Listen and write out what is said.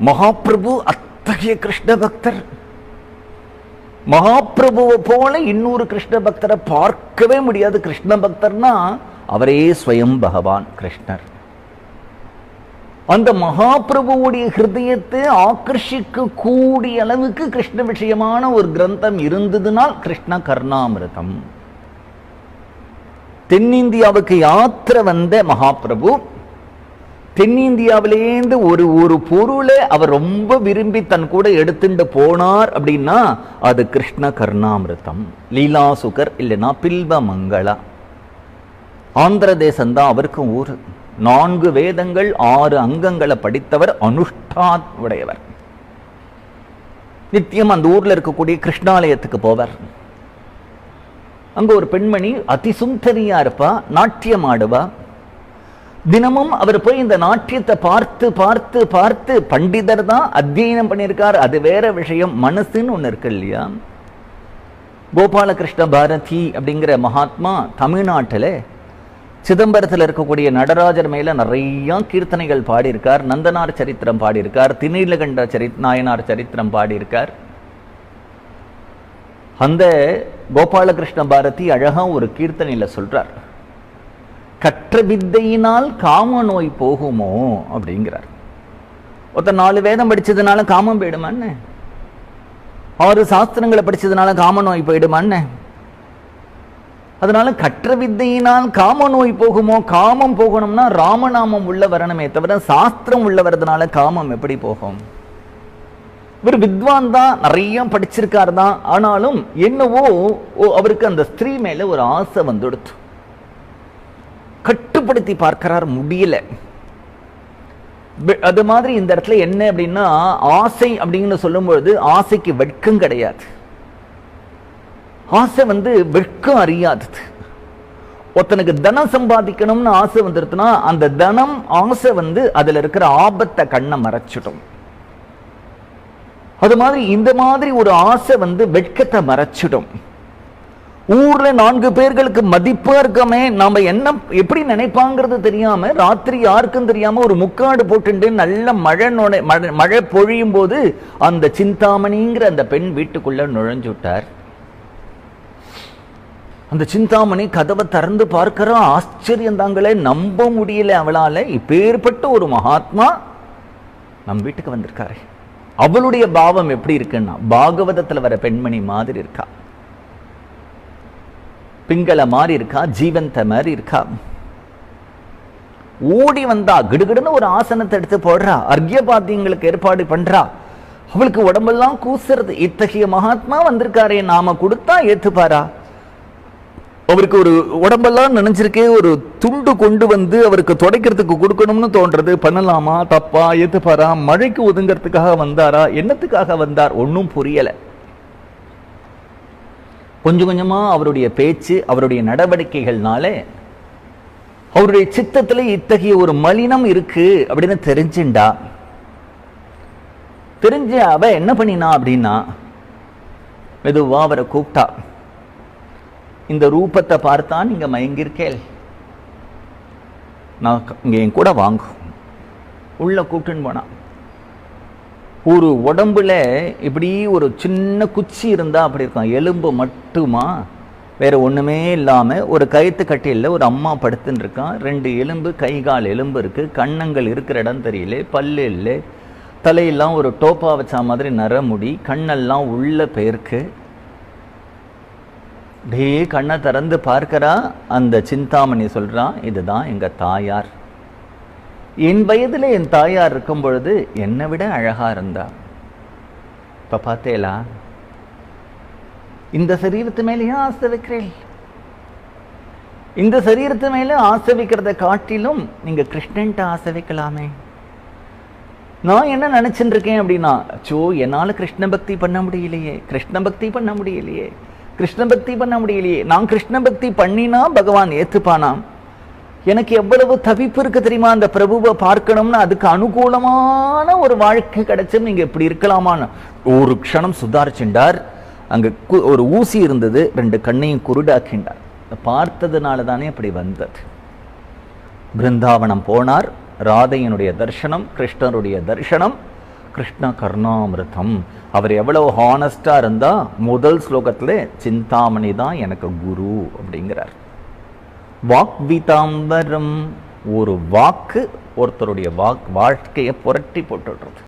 மகாபிரபு அத்தகைய கிருஷ்ண பக்தர். மகாபிரபுவை போல இன்னொரு கிருஷ்ண பக்தரை பார்க்கவே முடியாது. கிருஷ்ண பக்தர்னா அவரே ஸ்வயம் பகவான் கிருஷ்ணர். அந்த மகாபிரபுவுடைய ஹிருதயத்தை ஆக்கர்ஷிக்க கூடிய அளவுக்கு கிருஷ்ண விஷயமான ஒரு கிரந்தம் இருந்ததுனால் கிருஷ்ண கர்ணாமிருதம். தென்னிந்தியாவுக்கு யாத்திரை வந்த மகாபிரபு தென்னிந்தியாவிலேருந்து ஒரு பொருளை அவர் ரொம்ப விரும்பி தன் கூட எடுத்துட்டு போனார் அப்படின்னா அது கிருஷ்ண கர்ணாமிருதம். லீலாசுகர் இல்லைன்னா பில்வ மங்களா. ஆந்திர தேசம்தான் அவருக்கு ஊர். 4 வேதங்கள் 6 அங்கங்களை படித்தவர், அனுஷ்டான் உடையவர். நித்தியம் அந்த ஊர்ல இருக்கக்கூடிய கிருஷ்ணாலயத்துக்கு போவார். அங்க ஒரு பெண்மணி அதிசுந்தரியா இருப்பா, நாட்டியம் ஆடுவா. தினமும் அவர் போய் இந்த நாட்டியத்தை பார்த்து பார்த்து பார்த்து பண்டிதர் தான் அத்தியனம் பண்ணியிருக்கார், அது வேற விஷயம். மனசுன்னு ஒண்ணு இருக்கு இல்லையா? கோபாலகிருஷ்ண பாரதி அப்படிங்கிற மகாத்மா தமிழ்நாட்டில் சிதம்பரத்தில் இருக்கக்கூடிய நடராஜர் மேல நிறைய கீர்த்தனைகள் பாடியிருக்கார். நந்தனார் சரித்திரம் பாடியிருக்கார். திணிலகண்ட நாயனார் சரித்திரம் பாடியிருக்கார். அந்த கோபாலகிருஷ்ண பாரதி அழகா ஒரு கீர்த்தனையில சொல்றார், கற்ற வித்தையினால் காம நோய் போகுமோ அப்படிங்கிறார். ஒருத்தர் 4 வேதம் படிச்சதுனால காமம் போயிடுமான்னு, 6 சாஸ்திரங்களை படிச்சதுனால காம நோய் போயிடுமான்னு. அதனால கற்ற வித்தையினால் காம நோய் போகுமோ? காமம் போகணும்னா ராமநாமம் உள்ள வரணுமே தவிர சாஸ்திரம் உள்ள வரதுனால காமம் எப்படி போகும்? இவர் வித்வான் தான், நிறைய படிச்சிருக்கார் தான். ஆனாலும் என்னவோ அவருக்கு அந்த ஸ்திரீ மேல ஒரு ஆசை வந்துடுத்து. கட்டுப்படுத்தி பார்க்கிறார், முடியல. அது மாதிரி இந்த இடத்துல என்ன அப்படின்னா, ஆசை அப்படின்னு சொல்லும்பொழுது ஆசைக்கு வெட்கம் கிடையாது. ஆசை வெட்கம் அறியாதது. ஒருத்தனுக்கு தனம் சம்பாதிக்கணும்னு ஆசை வந்துருச்சுன்னா அந்த தனம் ஆசை அதுல இருக்கிற ஆபத்தை கண்ணை மறைச்சிடும். அது மாதிரி இந்த மாதிரி ஒரு ஆசை வெட்கத்தை மறைச்சிடும். ஊர்ல 4 பேர்களுக்கு மதிப்பா இருக்கமே, நாம என்ன எப்படி நினைப்பாங்கிறது தெரியாம ராத்திரி யாருக்கும் தெரியாம ஒரு முக்காடு போட்டு நல்ல மழை பொழியும் போது அந்த சிந்தாமணிங்கிற அந்த பெண் வீட்டுக்குள்ள நுழைஞ்சு விட்டார். அந்த சிந்தாமணி கதவை திறந்து பார்க்கிற ஆச்சரியம் தாங்களே, நம்ப முடியல அவளால. இப்பேற்பட்ட ஒரு மகாத்மா நம் வீட்டுக்கு வந்திருக்காரு. அவளுடைய பாவம் எப்படி இருக்குன்னா, பாகவதத்துல வர பெண்மணி மாதிரி இருக்கா, பிங்கள மாதிரி இருக்கா, ஜீவந்த மாதிரி இருக்கா. ஓடி வந்தா, கிடுகிடுன்னு ஒரு ஆசனத்தை எடுத்து போடுறா, அர்க்யபாத்தியங்களுக்கு ஏற்பாடு பண்றா. அவளுக்கு உடம்பெல்லாம் கூசுறது. இத்தகைய மகாத்மா வந்திருக்காரே, நாம கொடுத்தா ஏத்துப்பாரா? அவருக்கு ஒரு உடம்பெல்லாம் நினைச்சிருக்கே, ஒரு துண்டு கொண்டு அவருக்கு துடைக்கிறதுக்கு கொடுக்கணும்னு தோன்றது. பண்ணலாமா, தப்பா, ஏத்துப்பாரா? மழைக்கு ஒதுங்கிறதுக்காக வந்தாரா, என்னத்துக்காக வந்தார்? ஒன்னும் புரியல. கொஞ்சம் கொஞ்சமா அவருடைய பேச்சு, அவருடைய நடவடிக்கைகள்னால அவருடைய சித்தத்துல இத்தகைய ஒரு மலினம் இருக்கு அப்படின்னு தெரிஞ்சுண்டா. தெரிஞ்ச அவ என்ன பண்ணினா அப்படின்னா, மெதுவா அவரை கூப்பிட்டா. இந்த ரூபத்தை பார்த்தா நீங்க மயங்கிருக்கேள், நான் இங்க என் கூட வாங்க. உள்ள கூப்பிட்டுன்னு போனா. ஒரு உடம்புல இப்படி ஒரு சின்ன குச்சி இருந்தா அப்படி இருக்கும், எலும்பு மட்டுமா, வேற ஒண்ணுமே இல்லாம ஒரு கயித்து கட்டியில் ஒரு அம்மா படுத்துன்னு இருக்கான். 2 எலும்பு, கை கால் எலும்பு இருக்கு, கண்ணங்கள் இருக்கிற இடம் தெரியல, பல்லு இல்லை, தலையெல்லாம் ஒரு டோப்பா வச்சா மாதிரி நரமுடி, கண்ணெல்லாம் உள்ள பேருக்கு. டே கண்ணை திறந்து பார்க்கிறா. அந்த சிந்தாமணி சொல்றான், இதுதான் எங்க தாயார். என் வயதுல என் தாயார் இருக்கும் பொழுது என்னை விட அழகா இருந்தா. இப்ப பார்த்தேலா, இந்த சரீரத்து மேலேயே ஆசை வைக்கிறேன். இந்த சரீரத்து மேல ஆசை வைக்கிறத காட்டிலும் நீங்க கிருஷ்ணன்ட்ட ஆசை வைக்கலாமே. நான் என்ன நினைச்சுட்டு இருக்கேன் அப்படின்னா, சோ என்னால கிருஷ்ண பக்தி பண்ண முடியலையே, கிருஷ்ண பக்தி பண்ண முடியலையே, கிருஷ்ண பக்தி பண்ண முடியலையே. நான் கிருஷ்ண பக்தி பண்ணினா பகவான் ஏத்துப்பானா? எனக்கு எவ்வளவு தவிப்பு இருக்கு தெரியுமா? அந்த பிரபுவை பார்க்கணும்னு, அதுக்கு அனுகூலமான ஒரு வாழ்க்கை கிடைச்சும் நீங்க இப்படி இருக்கலாமான்னு ஒரு க்ஷணம் சுதாரிச்சுண்டார். அங்க ஒரு ஊசி இருந்தது, 2 கண்ணையும் குருடாக்கின்றார். பார்த்ததுனால தானே அப்படி வந்தது. பிருந்தாவனம் போனார். ராதையினுடைய தர்சனம், கிருஷ்ணருடைய தர்சனம், கிருஷ்ண கர்ணாமிருதம். அவர் எவ்வளவு ஹானஸ்டா இருந்தா முதல் ஸ்லோகத்துல சிந்தாமணி தான் எனக்கு குரு அப்படிங்கிறார். வாக்விதாம்பரம், ஒரு வாக்கு ஒருத்தருடைய வாழ்க்கையை புரட்டி போட்டுடுறது.